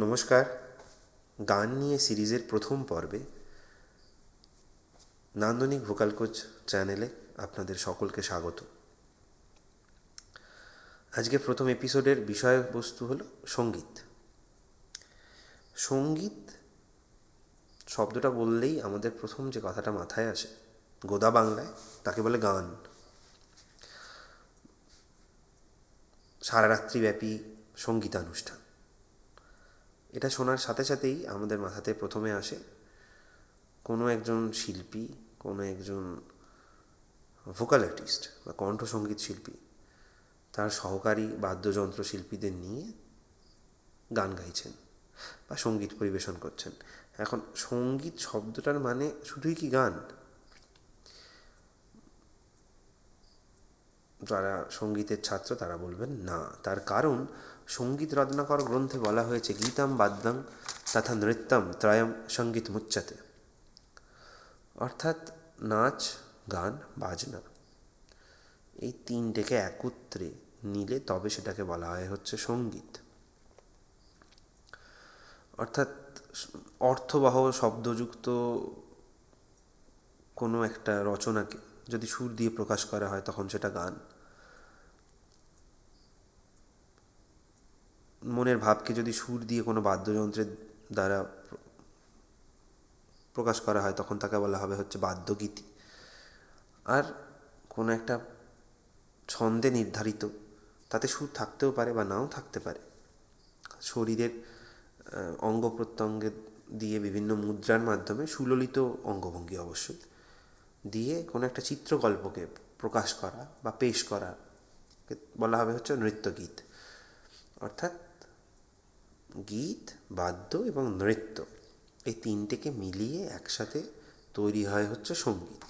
নমস্কার। গান নিয়ে সিরিজের প্রথম পর্বে নান্দনিক ভোকাল কোচ চ্যানেলে আপনাদের সকলকে স্বাগত। আজকের প্রথম এপিসোডের বিষয়বস্তু হলো সঙ্গীত। সঙ্গীত শব্দটা বললেই আমাদের প্রথম যে কথাটা মাথায় আসে গোদা বাংলায় তাকে বলে গান। সারা রাত্রিব্যাপী সঙ্গীতানুষ্ঠান, এটা শোনার সাথে সাথেই আমাদের মাথাতে প্রথমে আসে কোনো একজন শিল্পী, কোনো একজন ভোকাল আর্টিস্ট বা কণ্ঠসঙ্গীত শিল্পী তার সহকারী বাদ্যযন্ত্র শিল্পীদের নিয়ে গান গাইছেন বা সঙ্গীত পরিবেশন করছেন। এখন সঙ্গীত শব্দটার মানে শুধুই কি গান? যারা সঙ্গীতের ছাত্র তারা বলবেন না, তার কারণ সঙ্গীত রত্নাকর গ্রন্থে বলা হয়েছে গীতাম বাদ্যং তথা নৃত্যম ত্রয়ম সঙ্গীত মুচ্যতে, অর্থাৎ নাচ, গান, বাজনা এই তিনটেকে একত্রে নিলে তবে সেটাকে বলা হয় হচ্ছে সঙ্গীত। অর্থাৎ অর্থবহ শব্দযুক্ত কোনো একটা রচনাকে যদি সুর দিয়ে প্রকাশ করা হয় তখন সেটা গান, মনের ভাবকে যদি সুর দিয়ে কোনো বাদ্যযন্ত্রের দ্বারা প্রকাশ করা হয় তখন তাকে বলা হবে হচ্ছে বাদ্যগীতি। আর কোনো একটা ছন্দে নির্ধারিত, তাতে সুর থাকতেও পারে বা নাও থাকতে পারে, শরীরের অঙ্গ প্রত্যঙ্গে দিয়ে বিভিন্ন মুদ্রার মাধ্যমে সুললিত অঙ্গভঙ্গি অবশ্যই দিয়ে কোনো একটা চিত্রকল্পকে প্রকাশ করা বা পেশ করা বলা হবে হচ্ছে নৃত্যগীত। অর্থাৎ গীত, বাদ্য এবং নৃত্য এই তিনটেকে মিলিয়ে একসাথে তৈরি হয় হচ্ছে সঙ্গীত।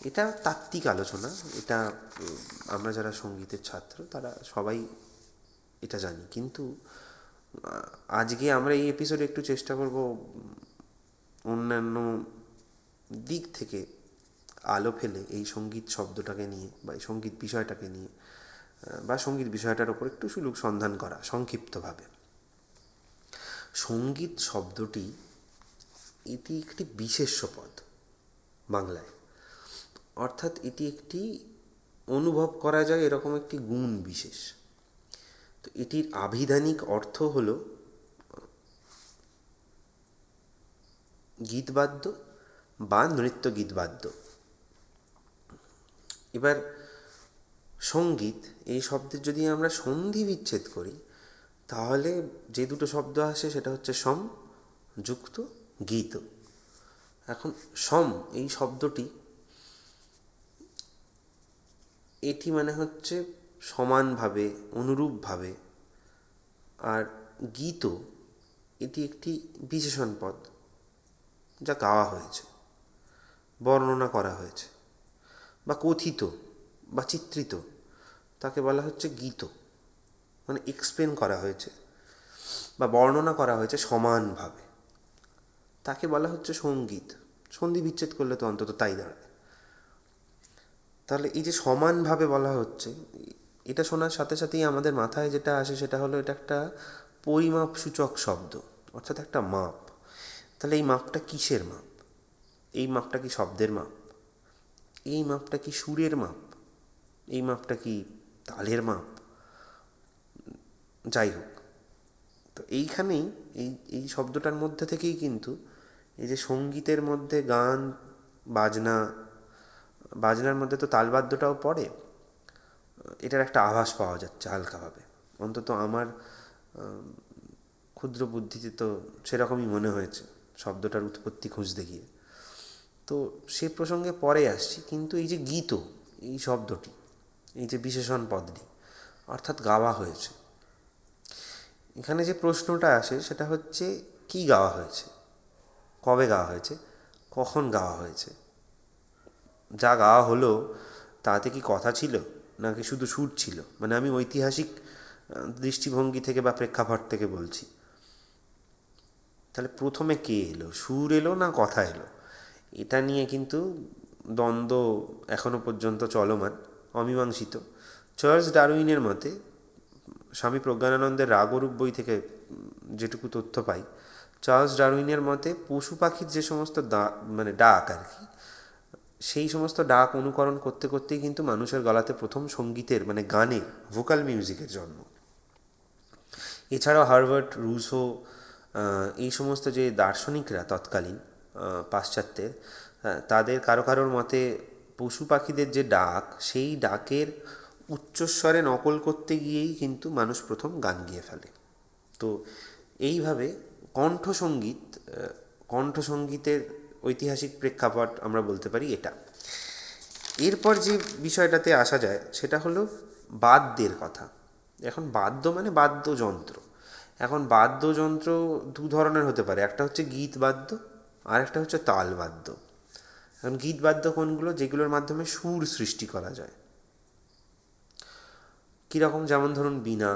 এটা তাত্ত্বিক আলোচনা, এটা আমরা যারা সঙ্গীতের ছাত্র তারা সবাই এটা জানি, কিন্তু আজকে আমরা এই এপিসোডে একটু চেষ্টা করব অন্যান্য দিক থেকে আলো ফেলে এই সঙ্গীত শব্দটাকে নিয়ে বা এই সঙ্গীত বিষয়টাকে নিয়ে বা সঙ্গীত বিষয়টার ওপর একটু সুলুক সন্ধান করা সংক্ষিপ্তভাবে। সঙ্গীত শব্দটি এটি একটি বিশেষ্য পদ বাংলায়, অর্থাৎ এটি একটি অনুভব করা যায় এরকম একটি গুণ বিশেষ। তো এটির আভিধানিক অর্থ হল গীতবাদ্য বা নৃত্য গীতবাদ্য। এবার সঙ্গীত এই শব্দের যদি আমরা সন্ধি বিচ্ছেদ করি তাহলে যে দুটো শব্দ আসে সেটা হচ্ছে সম যুক্ত গীত। এখন সম এই শব্দটি এটি মানে হচ্ছে সমানভাবে, অনুরূপভাবে, আর গীত এটি একটি বিশেষণ পদ যা গাওয়া হয়েছে, বর্ণনা করা হয়েছে বা কথিত বা চিত্রিত, তাকে বলা হচ্ছে গীত। মানে এক্সপ্লেন করা হয়েছে বা বর্ণনা করা হয়েছে সমানভাবে, তাকে বলা হচ্ছে সঙ্গীত। সন্ধি বিচ্ছেদ করলে তো অন্তত তাই দাঁড়ায়। তাহলে এই যে সমানভাবে বলা হচ্ছে, এটা শোনার সাথে সাথেই আমাদের মাথায় যেটা আসে সেটা হলো এটা একটা পরিমাপ সূচক শব্দ, অর্থাৎ একটা মাপ। তাহলে এই মাপটা কিসের মাপ? এই মাপটা কি শব্দের মাপ? এই মাপটা কি সুরের মাপ? এই মাপটা কি তালের মাপ? যাই হোক, তো এইখানেই এই এই শব্দটার মধ্যে থেকেই কিন্তু এই যে সঙ্গীতের মধ্যে গান, বাজনা, বাজনার মধ্যে তো তালবাদ্যটাও পড়ে, এটার একটা আভাস পাওয়া যাচ্ছে হালকাভাবে। অন্তত আমার ক্ষুদ্র বুদ্ধিতে তো সেরকমই মনে হয়েছে শব্দটার উৎপত্তি খুঁজতে গিয়ে। তো সে প্রসঙ্গে পরে আসছি, কিন্তু এই যে গীত এই শব্দটি, এই যে বিশেষণ পদটি, অর্থাৎ গাওয়া হয়েছে, এখানে যে প্রশ্নটা আসে সেটা হচ্ছে কি গাওয়া হয়েছে, কবে গাওয়া হয়েছে, কখন গাওয়া হয়েছে, যা গাওয়া হলো তাতে কি কথা ছিল নাকি শুধু সুর ছিল? মানে আমি ঐতিহাসিক দৃষ্টিভঙ্গি থেকে বা প্রেক্ষাপট থেকে বলছি। তাহলে প্রথমে কে এলো, সুর এলো না কথা এলো? এটা নিয়ে কিন্তু দ্বন্দ্ব এখনো পর্যন্ত চলমান, অমীমাংসিত। চার্লস ডারউইনের মতে স্বামী প্রজ্ঞানানন্দের রাগরূপ বই থেকে যেটুকু তথ্য পাই, চার্লস ডারউইনের মতে পশু পাখির যে সমস্ত মানে ডাক আর কি, সেই সমস্ত ডাক অনুকরণ করতে করতেই কিন্তু মানুষের গলাতে প্রথম সঙ্গীতের মানে গানের ভোকাল মিউজিকের জন্ম। এছাড়াও হার্ভার্ট, রুসো, এই সমস্ত যে দার্শনিকরা তৎকালীন পাশ্চাত্যের, তাদের কারো কারোর মতে পশু পাখিদের যে ডাক, সেই ডাকের উচ্চস্বরে নকল করতে গিয়েই কিন্তু মানুষ প্রথম গান গেয়ে ফেলে। তো এইভাবে কণ্ঠসঙ্গীত, কণ্ঠসঙ্গীতের ঐতিহাসিক প্রেক্ষাপট আমরা বলতে পারি এটা। এরপর যে বিষয়টাতে আসা যায় সেটা হলো বাদ্যের কথা। এখন বাদ্য মানে বাদ্যযন্ত্র। এখন বাদ্যযন্ত্র দু ধরনের হতে পারে, একটা হচ্ছে গীতবাদ্য আর একটা হচ্ছে তালবাদ্য। এখন গীতবাদ্য কোনগুলো? যেগুলোর মাধ্যমে সুর সৃষ্টি করা যায়। কীরকম? যেমন ধরুন বীণা,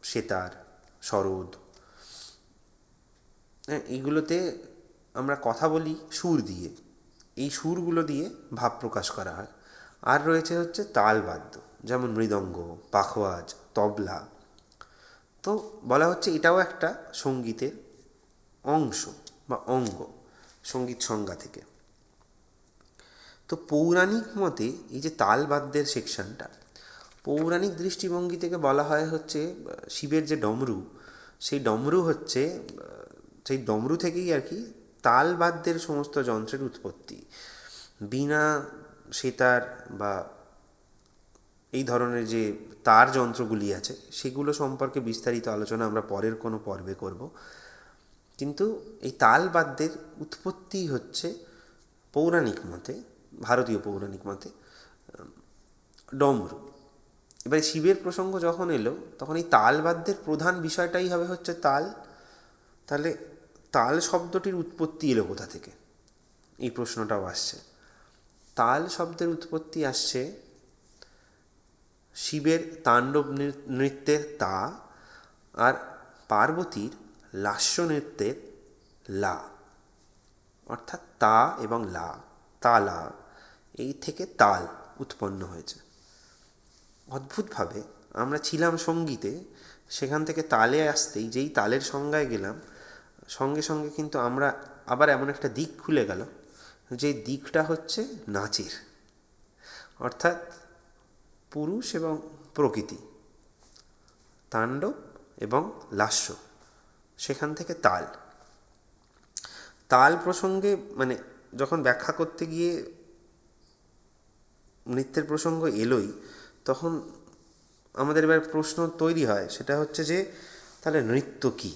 সেতার, সরোদ, এইগুলোতে আমরা কথা বলি সুর দিয়ে, এই সুরগুলো দিয়ে ভাব প্রকাশ করা হয়। আর রয়েছে হচ্ছে তালবাদ্য, যেমন মৃদঙ্গ, পাখোয়াজ, তবলা। তো বলা হচ্ছে এটাও একটা সঙ্গীতের অংশ বা অঙ্গ, সঙ্গীত সংজ্ঞা থেকে। তো পৌরাণিক মতে এই যে তালবাদ্যের সেকশনটা, পৌরাণিক দৃষ্টিভঙ্গি থেকে বলা হয় হচ্ছে শিবের যে ডমরু, সেই ডমরু হচ্ছে, সেই ডমরু থেকেই আর কি তালবাদ্যের সমস্ত যন্ত্রের উৎপত্তি। বীণা, সেতার বা এই ধরনের যে তার যন্ত্রগুলি আছে সেগুলো সম্পর্কে বিস্তারিত আলোচনা আমরা পরের কোনো পর্বে করব। কিন্তু এই তালবাদ্যের উৎপত্তি হচ্ছে পৌরাণিক মতে, ভারতীয় পৌরাণিক মতে ডমরু। এবারে শিবের প্রসঙ্গ যখন এলো তখন এই তালবাদ্যের প্রধান বিষয়টাই হবে হচ্ছে তাল। তাহলে তাল শব্দটির উৎপত্তি এলো কোথা থেকে, এই প্রশ্নটাও আসছে। তাল শব্দের উৎপত্তি আসছে শিবের তাণ্ডব নৃত্যের তা আর পার্বতীর লাস্য নৃত্যের লা, অর্থাৎ তা এবং লা, তালা, এই থেকে তাল উৎপন্ন হয়েছে। অদ্ভুতভাবে আমরা ছিলাম সঙ্গীতে, সেখান থেকে তালে আসতেই যেই তালের সংজ্ঞায় গেলাম, সঙ্গে সঙ্গে কিন্তু আমরা আবার এমন একটা দিক খুলে গেল, যে দিকটা হচ্ছে নাচের, অর্থাৎ পুরুষ এবং প্রকৃতি, তাণ্ডব এবং লাস্য, সেখান থেকে তাল। তাল প্রসঙ্গে মানে যখন ব্যাখ্যা করতে গিয়ে নৃত্যের প্রসঙ্গ এলোই, তখন আমাদের এবার প্রশ্ন তৈরি হয়, সেটা হচ্ছে যে তাহলে নৃত্য কী?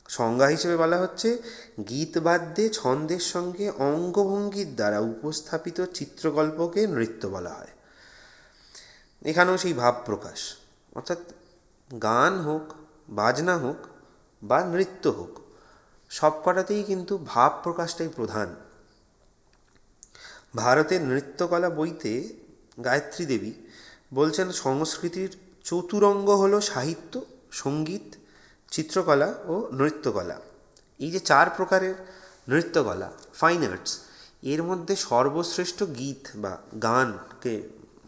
সংজ্ঞা হিসেবে বলা হচ্ছে গীতবাদ্যে ছন্দের সঙ্গে অঙ্গভঙ্গির দ্বারা উপস্থাপিত চিত্রকল্পকে নৃত্য বলা হয়। এখানেও সেই ভাব প্রকাশ, অর্থাৎ গান হোক, বাজনা হোক বা নৃত্য হোক, সব কটাতেই কিন্তু ভাব প্রকাশটাই প্রধান। ভারতের নৃত্যকলা বইতে গায়ত্রী দেবী বলছেন সংস্কৃতির চতুরঙ্গ হল সাহিত্য, সঙ্গীত, চিত্রকলা ও নৃত্যকলা। এই যে চার প্রকারের নৃত্যকলা, ফাইন আর্টস, এর মধ্যে সর্বশ্রেষ্ঠ গীত বা গানকে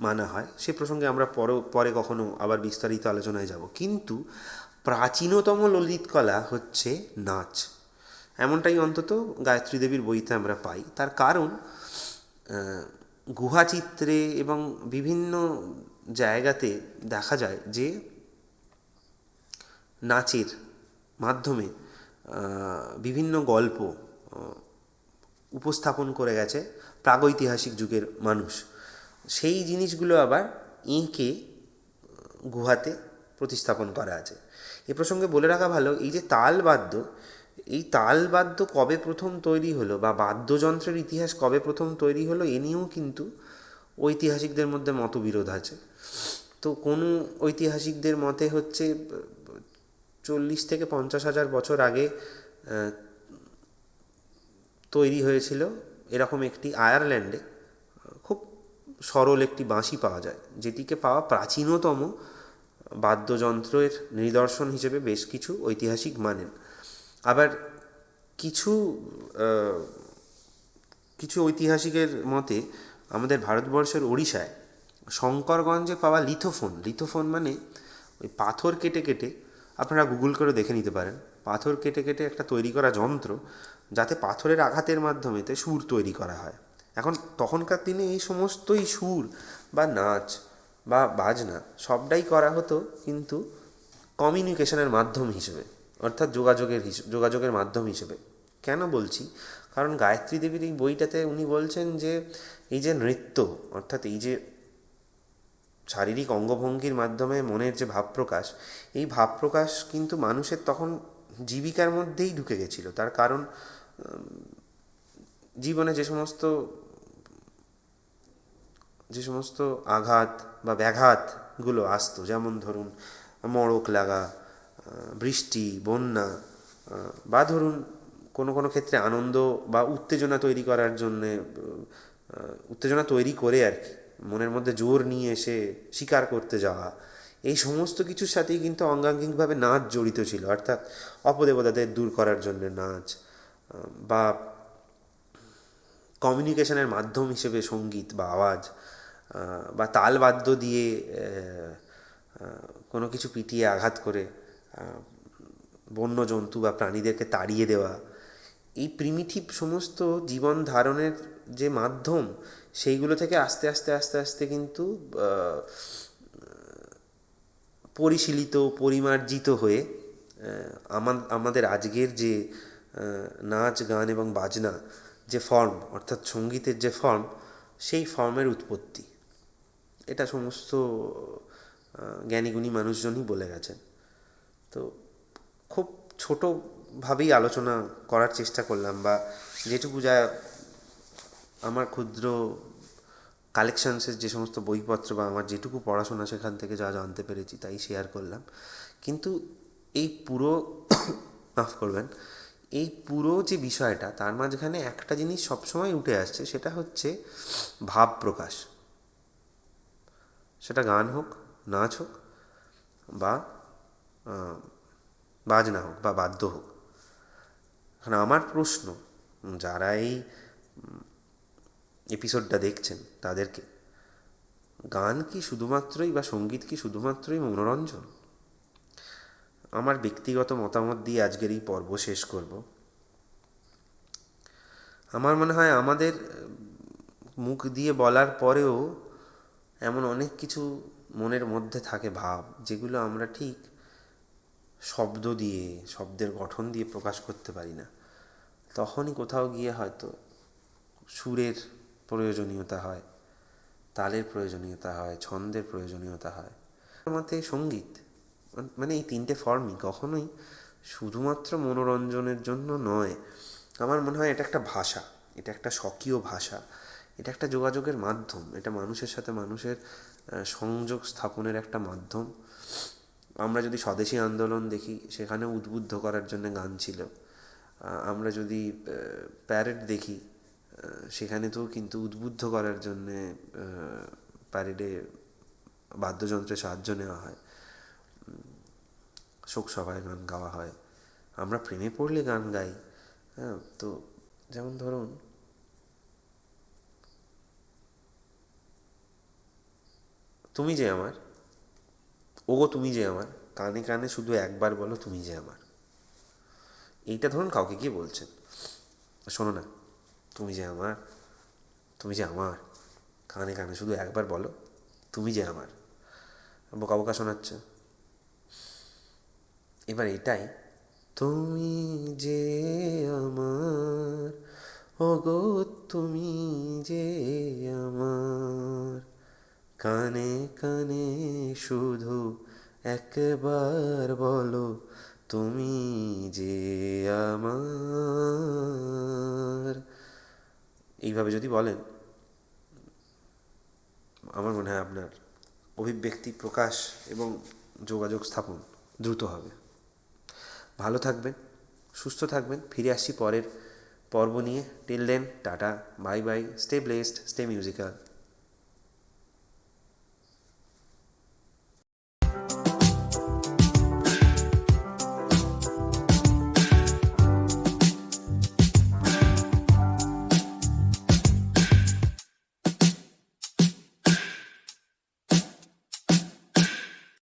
মানা হয়। সে প্রসঙ্গে আমরা পরে কখনো আবার বিস্তারিত আলোচনায় যাব। কিন্তু প্রাচীনতম ললিত কলা হচ্ছে নাচ, এমনটাই অন্তত গায়ত্রী দেবীর বইতে আমরা পাই। তার কারণ গুহাচিত্রে এবং বিভিন্ন জায়গাতে দেখা যায় যে নাচের মাধ্যমে বিভিন্ন গল্প উপস্থাপন করে গেছে প্রাগৈতিহাসিক যুগের মানুষ। সেই জিনিসগুলো আবার এঁকে গুহাতে প্রতিস্থাপন করা আছে। এ প্রসঙ্গে বলে রাখা ভালো, এই যে তালবাদ্য, এই তালবাদ্য কবে প্রথম তৈরি হলো বা বাদ্যযন্ত্রের ইতিহাস কবে প্রথম তৈরি হলো, এ নিয়েও কিন্তু ঐতিহাসিকদের মধ্যে মতবিরোধ আছে। তো কোনো ঐতিহাসিকদের মতে হচ্ছে 40 থেকে 50 হাজার বছর আগে তৈরি হয়েছিল এরকম একটি, আয়ারল্যান্ডে খুব সরল একটি বাঁশি পাওয়া যায়, যেটিকে পাওয়া প্রাচীনতম বাদ্যযন্ত্রের নিদর্শন হিসেবে বেশ কিছু ঐতিহাসিক মানেন। আবার কিছু কিছু ঐতিহাসিকের মতে আমাদের ভারতবর্ষের ওড়িশায় শঙ্করগঞ্জে পাওয়া লিথোফোন, লিথোফোন মানে ওই পাথর কেটে কেটে, আপনারা গুগল করে দেখে নিতে পারেন, পাথর কেটে কেটে একটা তৈরি করা যন্ত্র, যাতে পাথরের আঘাতের মাধ্যমেতে সুর তৈরি করা হয়। এখন তখনকার দিনে এই সমস্তই সুর বা নাচ বা বাজনা সবটাই করা হতো কিন্তু কমিউনিকেশনের মাধ্যম হিসেবে, অর্থাৎ যোগাযোগের মাধ্যম হিসেবে। কেন বলছি? কারণ গায়ত্রী দেবীর এই বইটাতে উনি বলছেন যে এই যে নৃত্য, অর্থাৎ এই যে শারীরিক অঙ্গভঙ্গির মাধ্যমে মনের যে ভাবপ্রকাশ, এই ভাবপ্রকাশ কিন্তু মানুষের তখন জীবিকার মধ্যেই ঢুকে গেছিল। তার কারণ জীবনে যে সমস্ত আঘাত বা ব্যাঘাতগুলো আসতো, যেমন ধরুন মড়ক লাগা, বৃষ্টি, বন্যা, বা ধরুন কোনো কোনো ক্ষেত্রে আনন্দ বা উত্তেজনা তৈরি করার জন্যে, উত্তেজনা তৈরি করে আর কি মনের মধ্যে জোর নিয়ে এসে স্বীকার করতে যাওয়া, এই সমস্ত কিছুর সাথেই কিন্তু অঙ্গাঙ্গিকভাবে নাচ জড়িত ছিল। অর্থাৎ অপদেবতাদের দূর করার জন্য নাচ, বা কমিউনিকেশনের মাধ্যম হিসেবে সঙ্গীত বা আওয়াজ, বা তালবাদ্য দিয়ে কোনো কিছু পিটিয়ে আঘাত করে বন্য জন্তু বা প্রাণীদেরকে তাড়িয়ে দেওয়া, এই প্রিমিটিভ সমস্ত জীবন ধারণের যে মাধ্যম, সেইগুলো থেকে আস্তে আস্তে আস্তে আস্তে কিন্তু পরিশীলিত, পরিমার্জিত হয়ে আমাদের আজকের যে নাচ, গান এবং বাজনা যে ফর্ম, অর্থাৎ সঙ্গীতের যে ফর্ম, সেই ফর্মের উৎপত্তি। এটা সমস্ত জ্ঞানীগুণী মানুষজনই বলে গেছেন। তো খুব ছোটোভাবেই আলোচনা করার চেষ্টা করলাম, বা যেটুকু যা আমার ক্ষুদ্র কালেকশানসের যে সমস্ত বইপত্র বা আমার যেটুকু পড়াশোনা, সেখান থেকে যা জানতে পেরেছি তাই শেয়ার করলাম। কিন্তু এই পুরো মাফ করবেন, এই পুরো যে বিষয়টা, তার মাঝখানে একটা জিনিস সবসময় উঠে আসছে, সেটা হচ্ছে ভাব প্রকাশ। সেটা গান হোক, নাচ হোক, বা বাজনা হোক, বা বাদ্য হোক। এখন আমার প্রশ্ন, যারা এই এপিসোডটা দেখছেন তাদেরকে, গান কি শুধুমাত্রই বা সঙ্গীত কি শুধুমাত্রই মনোরঞ্জন? আমার ব্যক্তিগত মতামত দিয়ে আজকের এই পর্ব শেষ করব। আমার মনে হয় আমাদের মুখ দিয়ে বলার পরেও এমন অনেক কিছু মনের মধ্যে থাকে, ভাব, যেগুলো আমরা ঠিক শব্দ দিয়ে, শব্দের গঠন দিয়ে প্রকাশ করতে পারি না। তখনই কোথাও গিয়ে হয়তো সুরের প্রয়োজনীয়তা হয়, তালের প্রয়োজনীয়তা হয়, ছন্দের প্রয়োজনীয়তা হয়। আমার মতে সঙ্গীত মানে এই তিনটে ফর্মই কখনোই শুধুমাত্র মনোরঞ্জনের জন্য নয়। আমার মনে হয় এটা একটা ভাষা, এটা একটা স্বকীয় ভাষা, এটা একটা যোগাযোগের মাধ্যম, এটা মানুষের সাথে মানুষের সংযোগ স্থাপনের একটা মাধ্যম। আমরা যদি স্বদেশী আন্দোলন দেখি, সেখানে উদ্বুদ্ধ করার জন্য গান ছিল। আমরা যদি প্যারেড দেখি, সেখানে তো কিন্তু উদ্বুদ্ধ করার জন্যে প্যারেডে বাদ্যযন্ত্রের সাহায্য নেওয়া হয়, শোকসভায় গান গাওয়া হয়, আমরা প্রেমে পড়লে গান গাই। হ্যাঁ, তো যেমন ধরুন তুমি যে আমার, ওগো তুমি যে আমার, কানে কানে শুধু একবার বলো তুমি যে আমার। এইটা ধরুন কাউকে গিয়ে বলছেন, শোনো না, তুমি যে আমার, তুমি যে আমার, কানে কানে শুধু একবার বলো তুমি যে আমার। বোকা বোকা শোনাচ্ছে। এবার এটাই, তুমি যে আমার, ওগো তুমি যে আমার, কানে কানে শুধু একবার বলো তুমি যে আমার। এইভাবে যদি বলেন, আমার মনে হয় আপনার অভিব্যক্তি প্রকাশ এবং যোগাযোগ স্থাপন দ্রুত হবে। ভালো থাকবেন, সুস্থ থাকবেন। ফিরে আসছি পরের পর্ব নিয়ে। Till then, tata, bye bye, stay blessed, stay musical.